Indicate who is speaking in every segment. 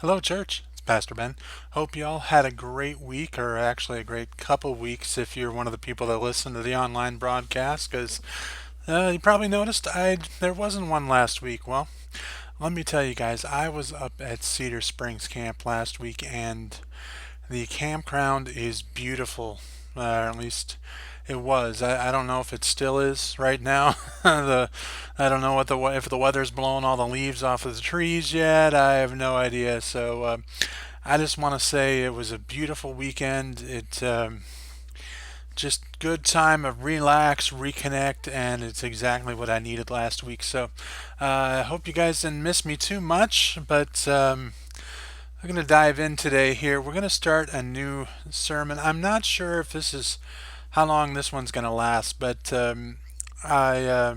Speaker 1: Hello, church. It's Pastor Ben. Hope you all had a great week, or actually a great couple weeks if you're one of the people that listen to the online broadcast, because you probably noticed there wasn't one last week. Well, let me tell you guys, I was up at Cedar Springs Camp last week, and the campground is beautiful. Or at least it was. I don't know if it still is right now. I don't know if the weather's blowing all the leaves off of the trees yet. I have no idea. So I just want to say it was a beautiful weekend. It just good time of relax, reconnect, and it's exactly what I needed last week. So I hope you guys didn't miss me too much, but we're going to dive in today here. We're going to start a new sermon. I'm not sure if this is how long this one's going to last, but I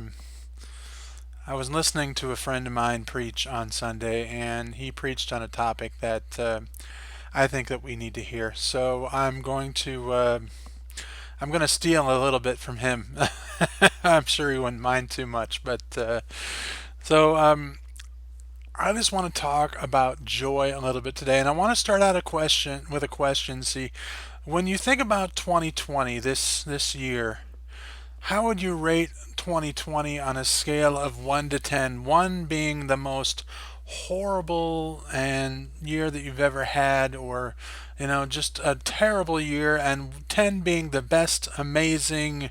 Speaker 1: I was listening to a friend of mine preach on Sunday, and he preached on a topic that I think that we need to hear. So I'm going to steal a little bit from him. I'm sure he wouldn't mind too much, but so I just want to talk about joy a little bit today, and I want to start out a question with a question. See, when you think about 2020, this year, how would you rate 2020 on a scale of 1 to 10? 1 being the most horrible and year that you've ever had, or just a terrible year, and 10 being the best, amazing,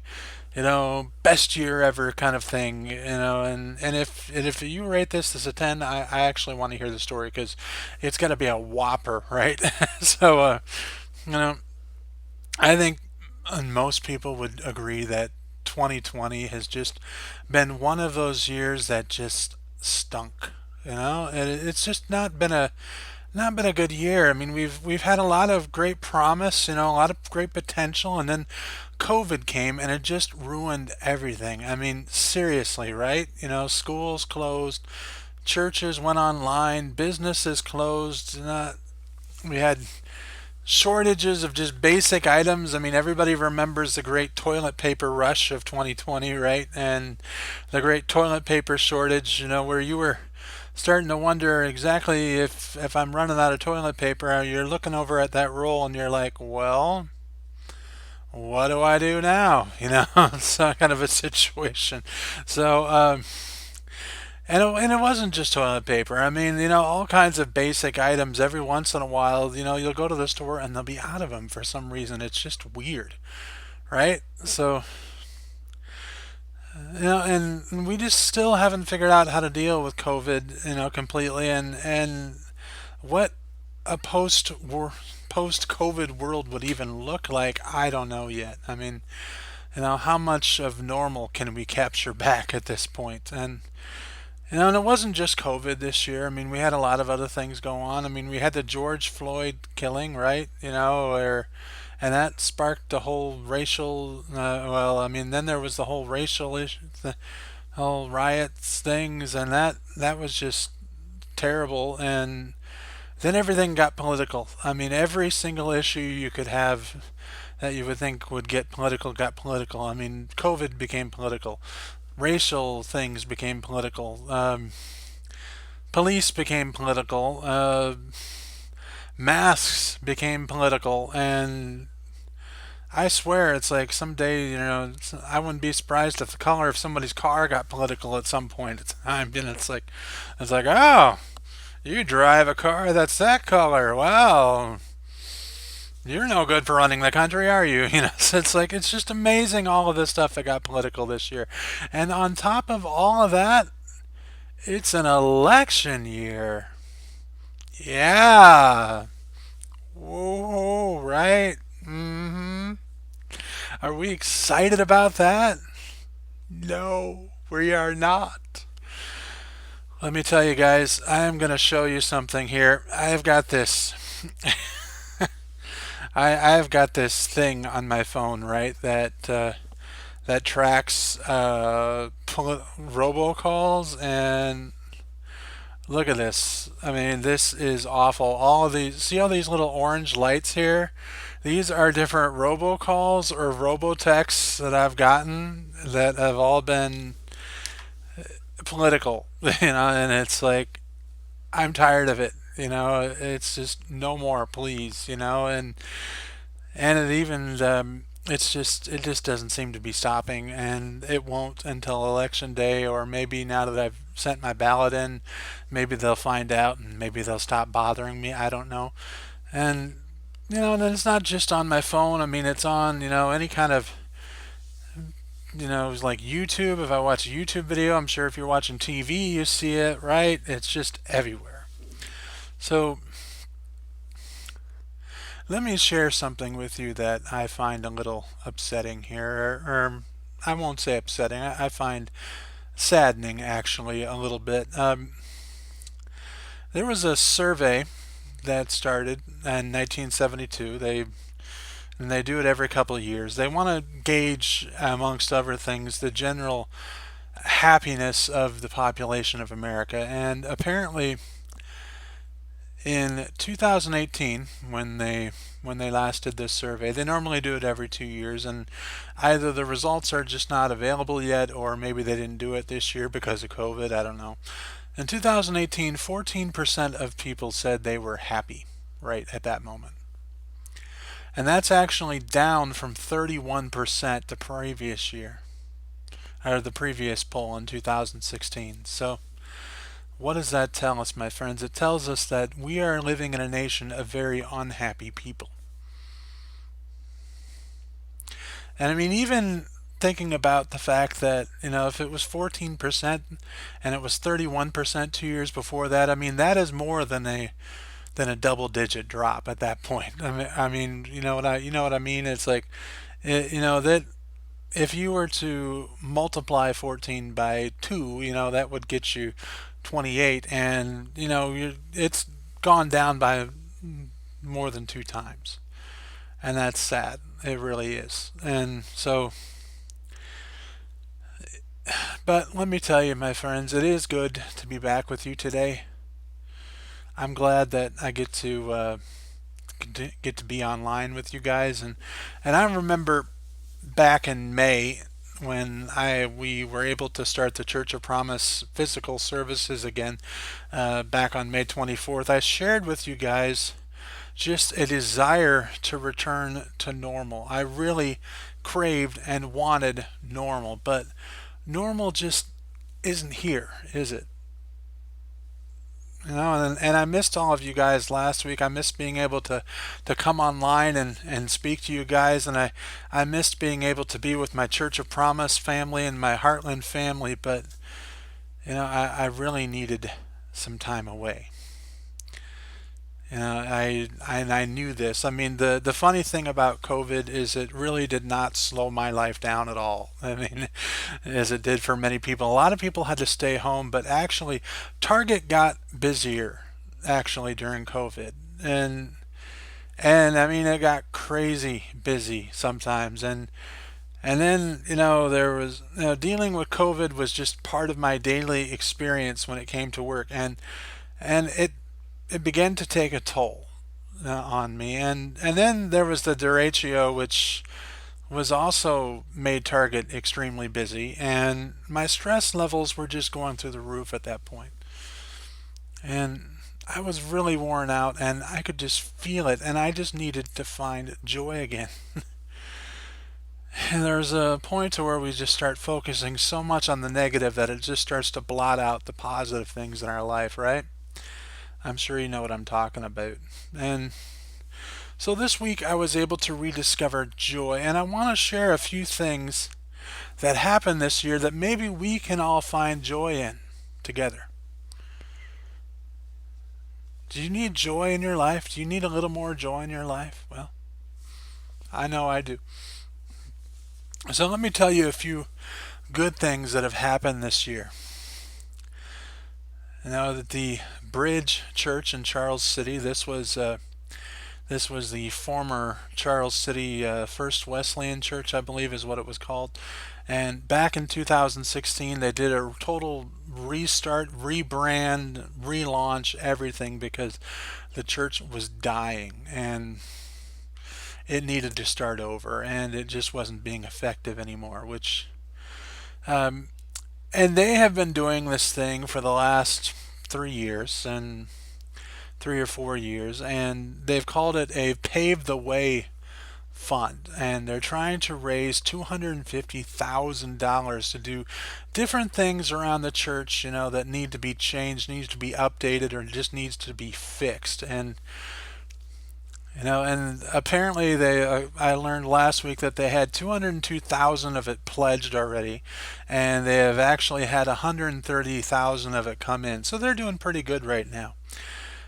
Speaker 1: best year ever kind of thing, and if you rate this as a 10, I actually want to hear the story because it's got to be a whopper, right? So, you know, I think most people would agree that 2020 has just been one of those years that just stunk. And it's just not been a good year. I mean, we've had a lot of great promise, a lot of great potential, and then COVID came and it just ruined everything. I mean, seriously, right? Schools closed, churches went online, businesses closed. We had shortages of just basic items. I mean, everybody remembers the great toilet paper rush of 2020, right? And the great toilet paper shortage, where you were starting to wonder exactly if I'm running out of toilet paper. You're looking over at that roll and you're like, well, what do I do now? It's kind of a situation. So, and it wasn't just toilet paper. I mean, all kinds of basic items. Every once in a while, you'll go to the store and they'll be out of them for some reason. It's just weird, right? So, and we just still haven't figured out how to deal with COVID, completely. And what a post COVID world would even look like, I don't know yet. I mean, how much of normal can we capture back at this point? And it wasn't just COVID this year. I mean, we had a lot of other things go on. I mean, we had the George Floyd killing, right? And that sparked the whole racial. Well, I mean, then there was the whole racial issue, the whole riots things, and that was just terrible. And then everything got political. I mean, every single issue you could have that you would think would get political got political. I mean, COVID became political, racial things became political, police became political, masks became political, and I swear it's like someday, I wouldn't be surprised if the color of somebody's car got political at some point in time. It's like, oh, you drive a car that's that color. Well, you're no good for running the country, are you? So it's just amazing all of this stuff that got political this year. And on top of all of that, it's an election year. Yeah. Whoa, right? Mm-hmm. Are we excited about that? No, we are not. Let me tell you guys, I am going to show you something here. I've got this. I've got this thing on my phone, right? That tracks robocalls, and look at this. I mean, this is awful. All of these, see all these little orange lights here? These are different robocalls or robotexts that I've gotten that have all been political, and it's like I'm tired of it. It's just no more, please, and it just doesn't seem to be stopping, and it won't until election day, or maybe now that I've sent my ballot in, maybe they'll find out and maybe they'll stop bothering me. I don't know. And and then it's not just on my phone. I mean, it's on any kind of like YouTube. If I watch a YouTube video, I'm sure if you're watching TV, you see it, right? It's just everywhere. So let me share something with you that I find a little upsetting here, or I won't say upsetting. I find saddening actually a little bit. There was a survey that started in 1972. They do it every couple of years. They want to gauge, amongst other things, the general happiness of the population of America. And apparently, in 2018, when they last did this survey, they normally do it every 2 years, and either the results are just not available yet, or maybe they didn't do it this year because of COVID. I don't know. In 2018, 14% of people said they were happy right at that moment. And that's actually down from 31% the previous year, or the previous poll in 2016. So, what does that tell us, my friends? It tells us that we are living in a nation of very unhappy people. And I mean, even thinking about the fact that, if it was 14% and it was 31% 2 years before that, I mean, that is more than a double digit drop at that point. I mean, you know what I mean? It's like, that if you were to multiply 14 by 2, that would get you 28, and it's gone down by more than two times, and that's sad. It really is. And so, but let me tell you, my friends, it is good to be back with you today. I'm glad that I get to be online with you guys, and I remember back in May when I we were able to start the Church of Promise physical services again, back on May 24th. I shared with you guys just a desire to return to normal. I really craved and wanted normal, but normal just isn't here, is it? And I missed all of you guys last week. I missed being able to come online and speak to you guys, and I missed being able to be with my Church of Promise family and my Heartland family, but I really needed some time away. I knew this. I mean, the funny thing about COVID is it really did not slow my life down at all. I mean, as it did for many people. A lot of people had to stay home, but actually, Target got busier actually during COVID, and I mean it got crazy busy sometimes, and then there was dealing with COVID was just part of my daily experience when it came to work, and it began to take a toll on me. And then there was the derecho, which was also made Target extremely busy, and my stress levels were just going through the roof at that point. And I was really worn out, and I could just feel it, and I just needed to find joy again. And there's a point to where we just start focusing so much on the negative that it just starts to blot out the positive things in our life, right? I'm sure you know what I'm talking about. And so this week I was able to rediscover joy, and I want to share a few things that happened this year that maybe we can all find joy in together. Do you need joy in your life? Do you need a little more joy in your life? Well, I know I do. So let me tell you a few good things that have happened this year. I know that the Bridge Church in Charles City, this was the former Charles City First Wesleyan Church, I believe is what it was called. And back in 2016, they did a total restart, rebrand, relaunch, everything because the church was dying and it needed to start over, and it just wasn't being effective anymore. Um, and they have been doing this thing for the last 3 years, and 3 or 4 years, and they've called it a Pave the Way fund, and they're trying to raise $250,000 to do different things around the church, that need to be changed, needs to be updated, or just needs to be fixed. And apparently I learned last week that they had 202,000 of it pledged already, and they have actually had 130,000 of it come in. So they're doing pretty good right now.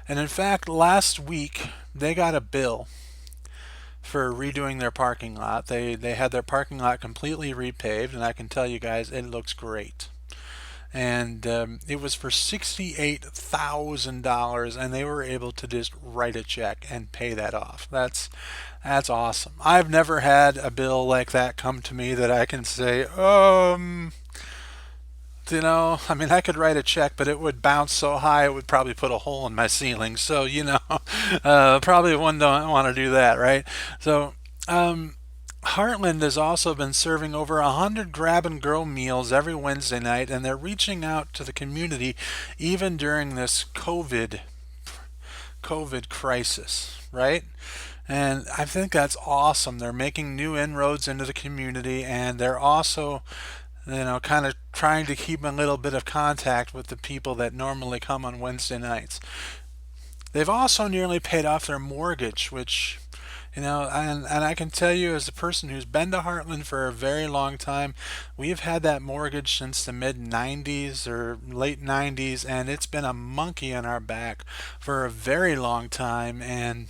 Speaker 1: And in fact, last week they got a bill for redoing their parking lot. They had their parking lot completely repaved, and I can tell you guys it looks great. And it was for $68,000, and they were able to just write a check and pay that off. That's awesome. I've never had a bill like that come to me that I can say, I mean, I could write a check, but it would bounce so high it would probably put a hole in my ceiling. So, probably one don't want to do that, right? So, Heartland has also been serving over 100 grab and go meals every Wednesday night, and they're reaching out to the community even during this COVID crisis, right? And I think that's awesome. They're making new inroads into the community, and they're also kind of trying to keep a little bit of contact with the people that normally come on Wednesday nights. They've also nearly paid off their mortgage, which, and I can tell you as a person who's been to Heartland for a very long time, we've had that mortgage since the mid 90s or late 90s, and it's been a monkey on our back for a very long time. And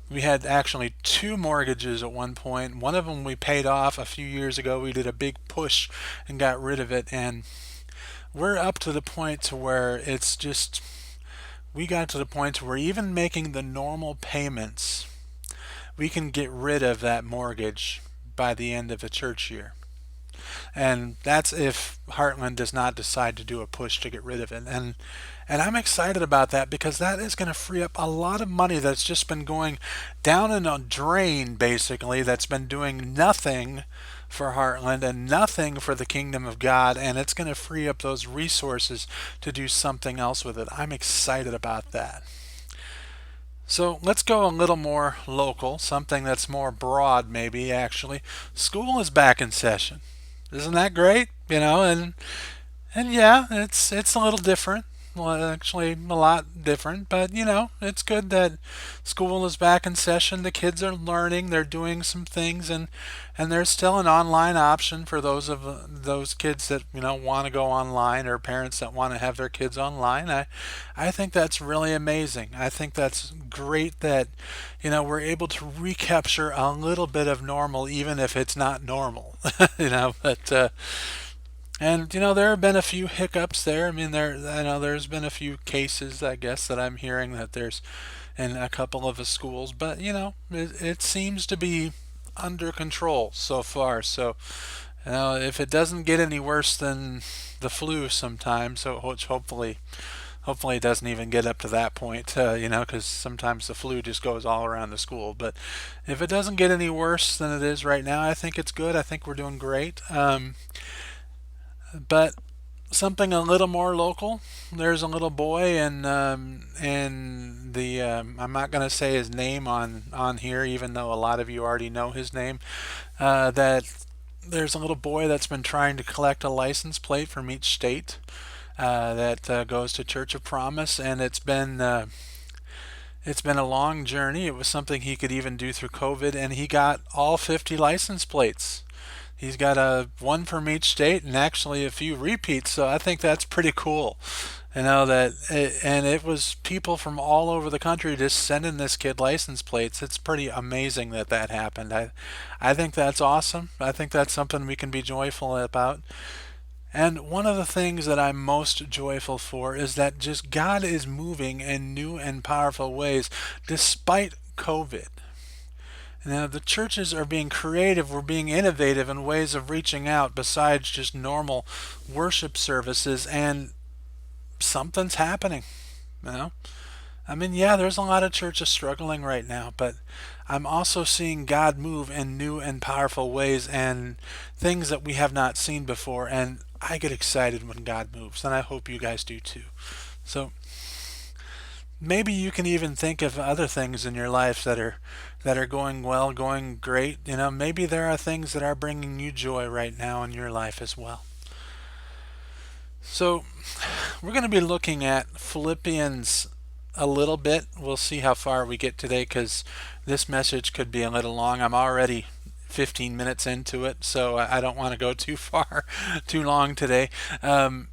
Speaker 1: we had actually two mortgages at one point. One of them we paid off a few years ago. We did a big push and got rid of it, and we're up to the point to where we got to the point where even making the normal payments, we can get rid of that mortgage by the end of the church year. And that's if Heartland does not decide to do a push to get rid of it. And I'm excited about that because that is going to free up a lot of money that's just been going down in a drain, basically, that's been doing nothing for Heartland and nothing for the kingdom of God, and it's going to free up those resources to do something else with it. I'm excited about that. So let's go a little more local, something that's more broad, maybe, actually. School is back in session. Isn't that great? And yeah, it's a little different. Well, actually, a lot different, but it's good that school is back in session. The kids are learning, they're doing some things, and there's still an online option for those kids that want to go online, or parents that want to have their kids online. I think that's really amazing. I think that's great that we're able to recapture a little bit of normal, even if it's not normal. But. And there have been a few hiccups there. I mean, I know there's been a few cases, I guess, that I'm hearing that there's in a couple of the schools, but it seems to be under control so far. So, if it doesn't get any worse than the flu sometimes, so which hopefully it doesn't even get up to that point, because sometimes the flu just goes all around the school. But if it doesn't get any worse than it is right now, I think it's good. I think we're doing great. But something a little more local. There's a little boy, and the I'm not going to say his name on here, even though a lot of you already know his name. That there's a little boy that's been trying to collect a license plate from each state that goes to Church of Promise, and it's been a long journey. It was something he could even do through COVID, and he got all 50 license plates. He's got one from each state and actually a few repeats, so I think that's pretty cool. And it was people from all over the country just sending this kid license plates. It's pretty amazing that happened. I think that's awesome. I think that's something we can be joyful about. And one of the things that I'm most joyful for is that just God is moving in new and powerful ways despite COVID. Now, the churches are being creative, we're being innovative in ways of reaching out besides just normal worship services, and something's happening. I mean, yeah, there's a lot of churches struggling right now, but I'm also seeing God move in new and powerful ways and things that we have not seen before, and I get excited when God moves, and I hope you guys do too. So, Maybe you can even think of other things in your life that are going well, going great. Maybe there are things that are bringing you joy right now in your life as well. So, we're going to be looking at Philippians a little bit. We'll see how far we get today because this message could be a little long. I'm already 15 minutes into it, so I don't want to go too far, too long today. And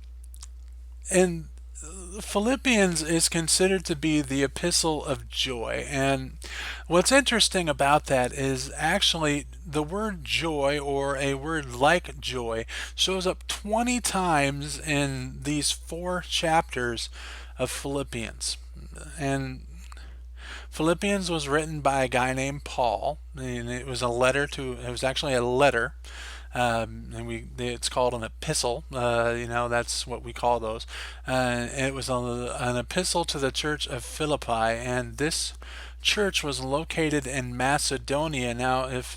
Speaker 1: Philippians is considered to be the epistle of joy. And what's interesting about that is actually the word joy, or a word like joy, shows up 20 times in these four chapters of Philippians. And Philippians was written by a guy named Paul, and it was actually a letter, it's called an epistle. That's what we call those. It was an epistle to the church of Philippi, and this church was located in Macedonia. Now, if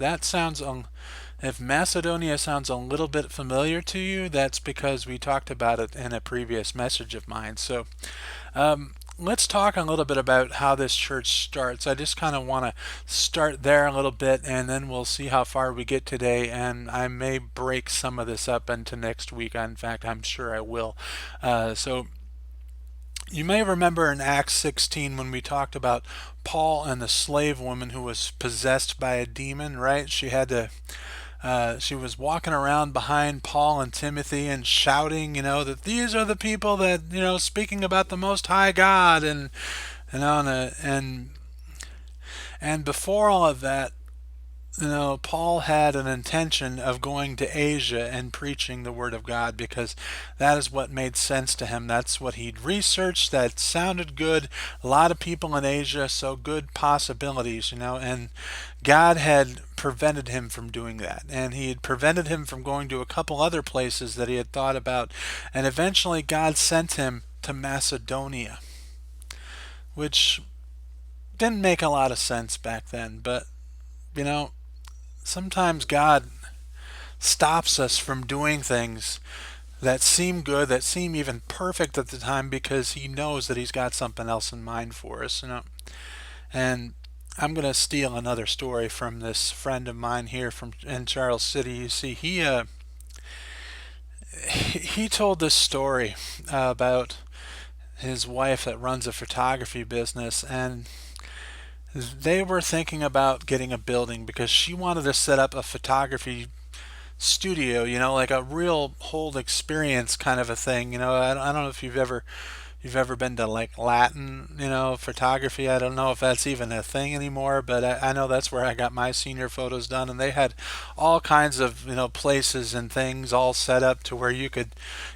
Speaker 1: Macedonia sounds a little bit familiar to you, that's because we talked about it in a previous message of mine. So, let's talk a little bit about how this church starts. I just kind of want to start there a little bit, and then we'll see how far we get today. And I may break some of this up into next week. In fact, I'm sure I will. So you may remember in Acts 16 when we talked about Paul and the slave woman who was possessed by a demon, right? She was walking around behind Paul and Timothy and shouting, that these are the people that, speaking about the Most High God, and you know, and before all of that, Paul had an intention of going to Asia and preaching the Word of God because that is what made sense to him. That's what he'd researched. That sounded good. A lot of people in Asia, so good possibilities, and God had prevented him from doing that. And he had prevented him from going to a couple other places that he had thought about. And eventually God sent him to Macedonia, which didn't make a lot of sense back then, but you know, sometimes God stops us from doing things that seem good, that seem even perfect at the time, because He knows that He's got something else in mind for us. And I'm going to steal another story from this friend of mine here from in Charles City. You see, he told this story about his wife that runs a photography business, and they were thinking about getting a building because she wanted to set up a photography studio, like a real whole experience kind of a thing. I don't know if you've ever been to like Latin, photography. I don't know if that's even a thing anymore, but I know that's where I got my senior photos done, and they had all kinds of places and things all set up to where you could,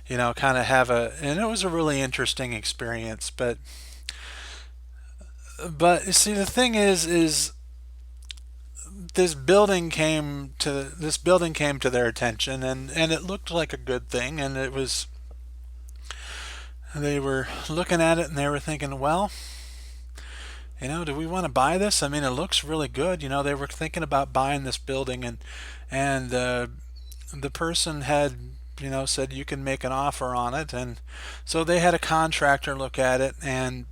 Speaker 1: kind of and it was a really interesting experience. But you see, the thing is this building came to their attention, and it looked like a good thing, and they were looking at it and they were thinking, well, do we want to buy this? I mean, it looks really good. They were thinking about buying this building, and the person had said you can make an offer on it, and so they had a contractor look at it, and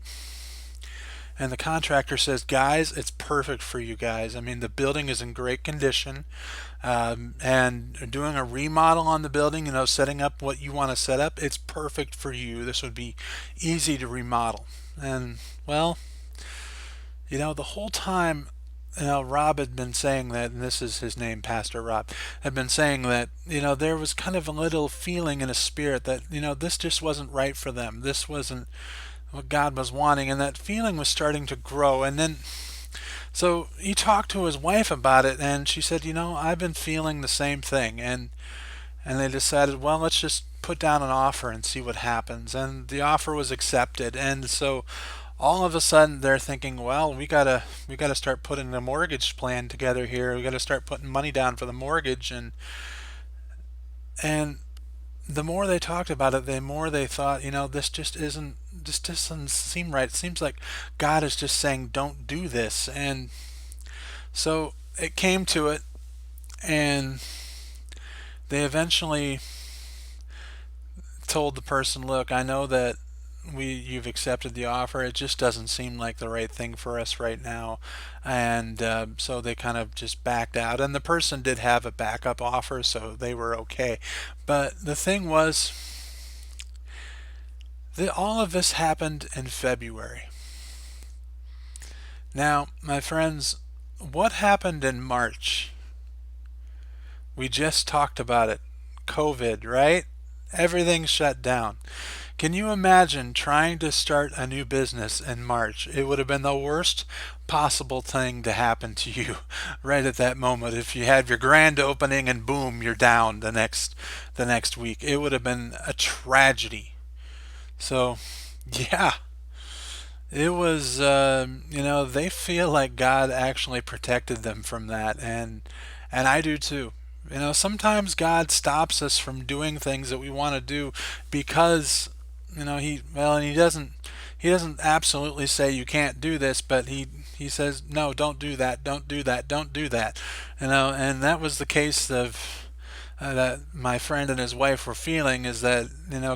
Speaker 1: the contractor says, guys, it's perfect for you guys. I mean, the building is in great condition, and doing a remodel on the building, setting up what you want to set up, it's perfect for you. This would be easy to remodel. And, well, the whole time, Rob had been saying that, and this is his name, Pastor Rob, had been saying that, there was kind of a little feeling in his spirit that, this just wasn't right for them. This wasn't what God was wanting, and that feeling was starting to grow. And then, so he talked to his wife about it, and she said, I've been feeling the same thing. And they decided, well, let's just put down an offer and see what happens. And the offer was accepted. And so all of a sudden they're thinking, well, we gotta start putting a mortgage plan together here. We gotta start putting money down for the mortgage. And the more they talked about it, the more they thought, this doesn't seem right. It seems like God is just saying, don't do this. And so it came to it, and they eventually told the person, look, I know that you've accepted the offer. It just doesn't seem like the right thing for us right now, and so they kind of just backed out. And the person did have a backup offer, so they were okay. But the thing was that all of this happened in February. Now, my friends, what happened in March? We just talked about it. COVID, right? Everything shut down. Can you imagine trying to start a new business in March? It would have been the worst possible thing to happen to you right at that moment. If you had your grand opening and boom, you're down the next week. It would have been a tragedy. So, yeah, it was, they feel like God actually protected them from that, and I do too. Sometimes God stops us from doing things that we want to do because, and he doesn't absolutely say you can't do this, but he says no, don't do that, don't do that, don't do that. And that was the case of that my friend and his wife were feeling, is that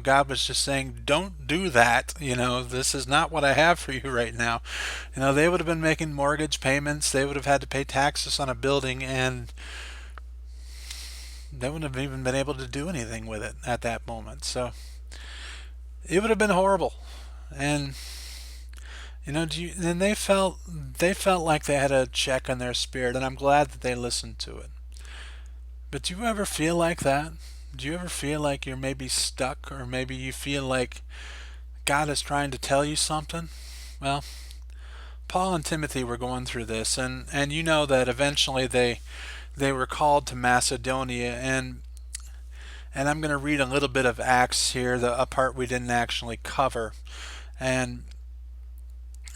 Speaker 1: God was just saying don't do that. This is not what I have for you right now. They would have been making mortgage payments, they would have had to pay taxes on a building, and they wouldn't have even been able to do anything with it at that moment. So it would have been horrible. And and they felt like they had a check on their spirit, and I'm glad that they listened to it. But do you ever feel like that? Do you ever feel like you're maybe stuck, or maybe you feel like God is trying to tell you something? Well, Paul and Timothy were going through this, and you know that eventually they were called to Macedonia, and I'm going to read a little bit of Acts here, a part we didn't actually cover. And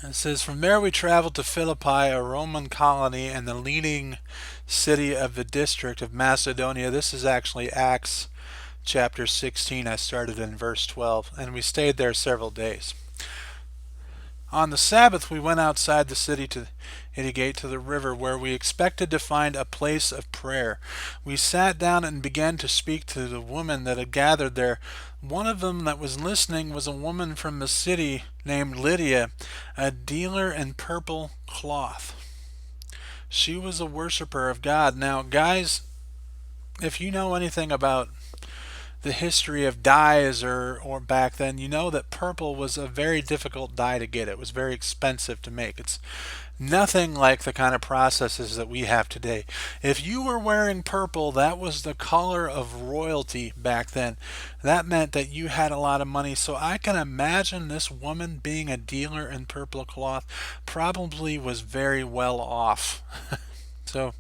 Speaker 1: it says, from there we traveled to Philippi, a Roman colony and the leading city of the district of Macedonia. This is actually Acts chapter 16. I started in verse 12, and we stayed there several days. On the Sabbath we went outside the city to gate to the river, where we expected to find a place of prayer. We sat down and began to speak to the women that had gathered there. One of them that was listening was a woman from the city named Lydia, a dealer in purple cloth. She was a worshiper of God. Now, guys, if you know anything about the history of dyes, or back then, you know that purple was a very difficult dye to get. It was very expensive to make. It's nothing like the kind of processes that we have today. If you were wearing purple, that was the color of royalty back then. That meant that you had a lot of money. So I can imagine this woman, being a dealer in purple cloth, probably was very well off. So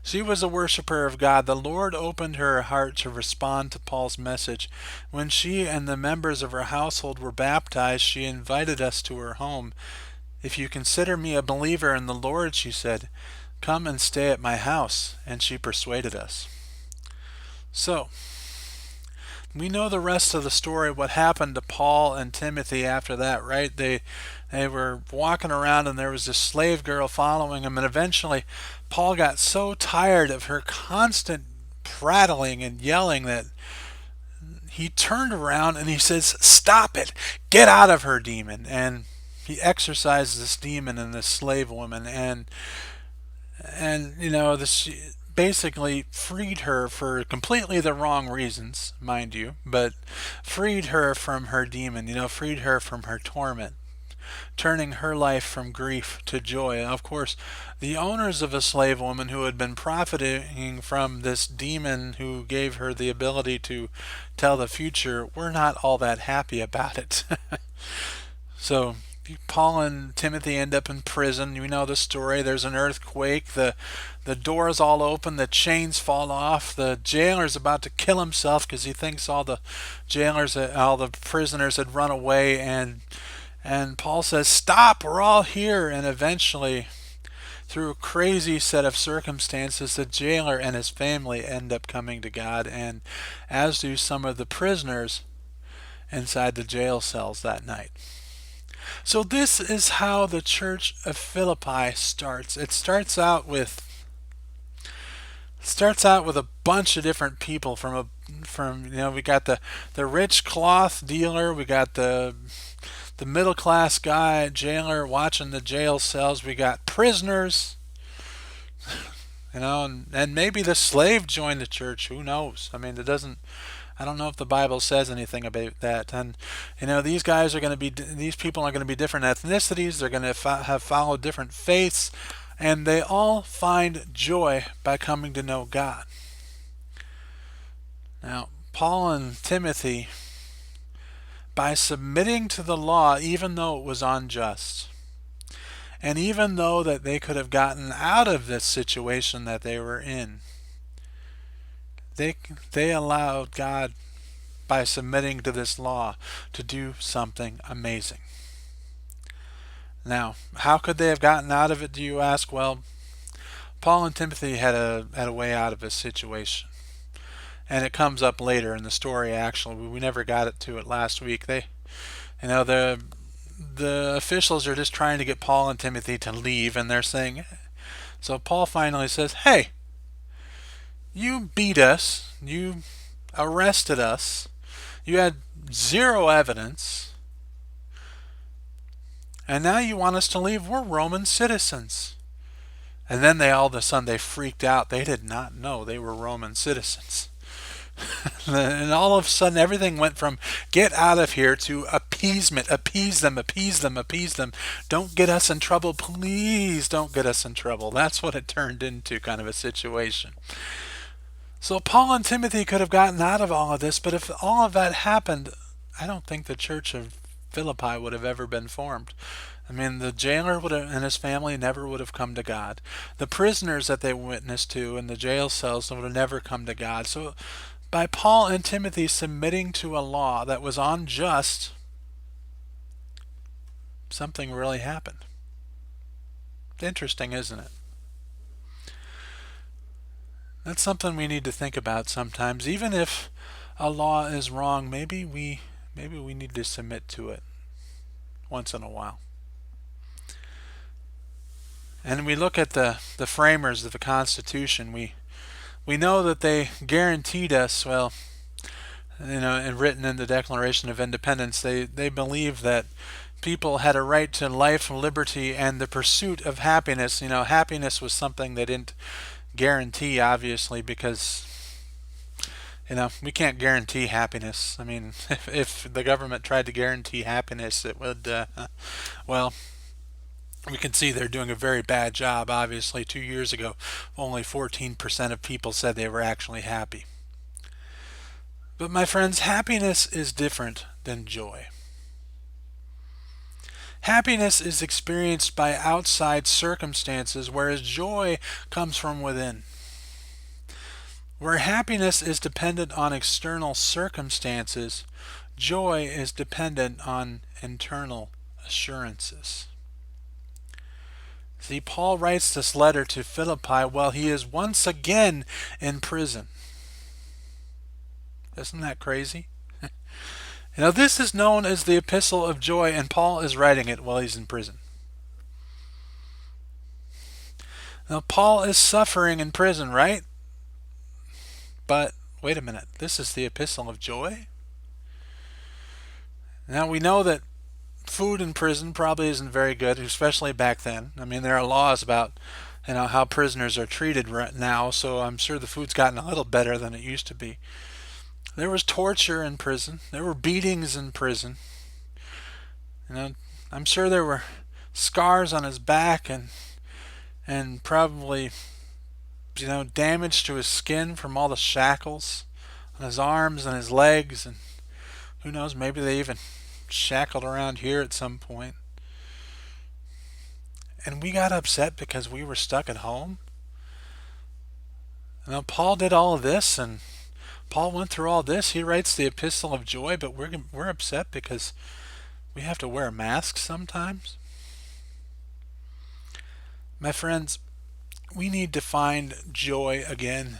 Speaker 1: she was a worshiper of God. The Lord opened her heart to respond to Paul's message. When she and the members of her household were baptized, she invited us to her home. If you consider me a believer in the Lord, she said, come and stay at my house. And she persuaded us. So, we know the rest of the story, what happened to Paul and Timothy after that, right? They were walking around, and there was this slave girl following them, and eventually Paul got so tired of her constant prattling and yelling that he turned around and he says, stop it, get out of her, demon. And he exorcised this demon in this slave woman, and this basically freed her for completely the wrong reasons, mind you, but freed her from her demon, freed her from her torment, turning her life from grief to joy. Of course, the owners of a slave woman who had been profiting from this demon who gave her the ability to tell the future were not all that happy about it. So Paul and Timothy end up in prison. You know the story. There's an earthquake. The doors all open. The chains fall off. The jailer's about to kill himself because he thinks all the prisoners had run away. And Paul says, stop, we're all here. And eventually, through a crazy set of circumstances, the jailer and his family end up coming to God, and as do some of the prisoners inside the jail cells that night. So this is how the church of Philippi starts. It starts out with a bunch of different people from we got the rich cloth dealer, we got the middle class guy, jailer watching the jail cells, we got prisoners, and maybe the slave joined the church. Who knows? I mean, it doesn't. I don't know if the Bible says anything about that. And these guys are going to be, these people are going to be different ethnicities. They're going to have followed different faiths, and they all find joy by coming to know God. Now, Paul and Timothy, by submitting to the law, even though it was unjust, and even though that they could have gotten out of this situation that they were in, they allowed God, by submitting to this law, to do something amazing. Now, how could they have gotten out of it, do you ask? Well, Paul and Timothy had a way out of this situation. And it comes up later in the story, actually. We never got to it last week. The officials are just trying to get Paul and Timothy to leave, and they're saying, so Paul finally says, hey, you beat us, you arrested us, you had zero evidence, and now you want us to leave. We're Roman citizens. And then all of a sudden they freaked out. They did not know they were Roman citizens. And all of a sudden everything went from get out of here to appeasement. Appease them, appease them, appease them. Don't get us in trouble. Please don't get us in trouble. That's what it turned into, kind of a situation. So Paul and Timothy could have gotten out of all of this, but if all of that happened, I don't think the church of Philippi would have ever been formed. I mean, the jailer and his family never would have come to God. The prisoners that they witnessed to in the jail cells would have never come to God. So by Paul and Timothy submitting to a law that was unjust, something really happened. Interesting, isn't it? That's something we need to think about sometimes. Even if a law is wrong, maybe we need to submit to it once in a while. And we look at the framers of the Constitution. We know that they guaranteed us, well, and written in the Declaration of Independence, they believed that people had a right to life, liberty, and the pursuit of happiness. Happiness was something they didn't guarantee, obviously, because we can't guarantee happiness. I mean, if the government tried to guarantee happiness, it would, well, we can see they're doing a very bad job. Obviously, 2 years ago, only 14% of people said they were actually happy. But my friends, happiness is different than joy. Happiness is experienced by outside circumstances, whereas joy comes from within. Where happiness is dependent on external circumstances, joy is dependent on internal assurances. See, Paul writes this letter to Philippi while he is once again in prison. Isn't that crazy? This is known as the Epistle of Joy, and Paul is writing it while he's in prison. Now, Paul is suffering in prison, right? But, wait a minute, this is the Epistle of Joy? Now, we know that food in prison probably isn't very good, especially back then. I mean, there are laws about how prisoners are treated right now, so I'm sure the food's gotten a little better than it used to be. There was torture in prison. There were beatings in prison. I'm sure there were scars on his back and probably damage to his skin from all the shackles on his arms and his legs, and who knows, maybe they even shackled around here at some point. And we got upset because we were stuck at home. Paul did all of this, and Paul went through all this. He writes the Epistle of Joy, but we're upset because we have to wear masks sometimes. My friends, we need to find joy again.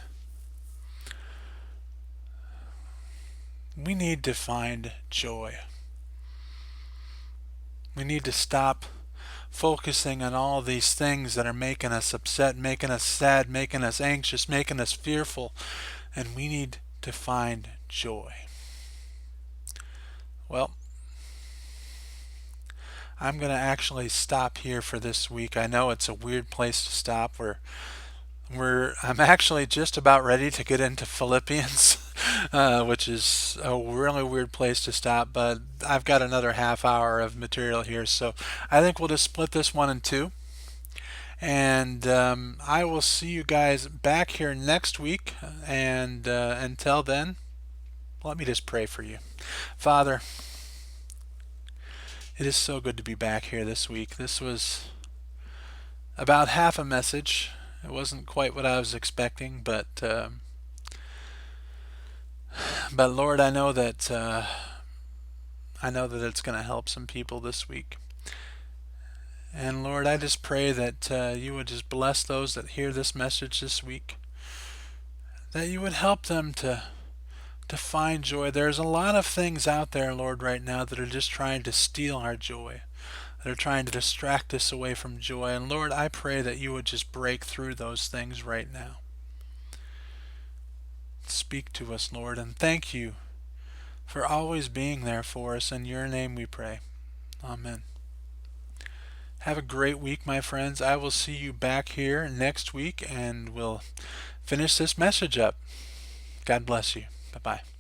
Speaker 1: We need to find joy. We need to stop focusing on all these things that are making us upset, making us sad, making us anxious, making us fearful, and we need to to find joy? Well, I'm going to actually stop here for this week. I know it's a weird place to stop. I'm actually just about ready to get into Philippians, which is a really weird place to stop, but I've got another half hour of material here, so I think we'll just split this one in two. And I will see you guys back here next week. And until then, let me just pray for you. Father, it is so good to be back here this week. This was about half a message. It wasn't quite what I was expecting, but Lord, I know that it's going to help some people this week. And Lord, I just pray that you would just bless those that hear this message this week, that you would help them to find joy. There's a lot of things out there, Lord, right now that are just trying to steal our joy, that are trying to distract us away from joy. And Lord, I pray that you would just break through those things right now. Speak to us, Lord, and thank you for always being there for us. In your name we pray. Amen. Have a great week, my friends. I will see you back here next week, and we'll finish this message up. God bless you. Bye-bye.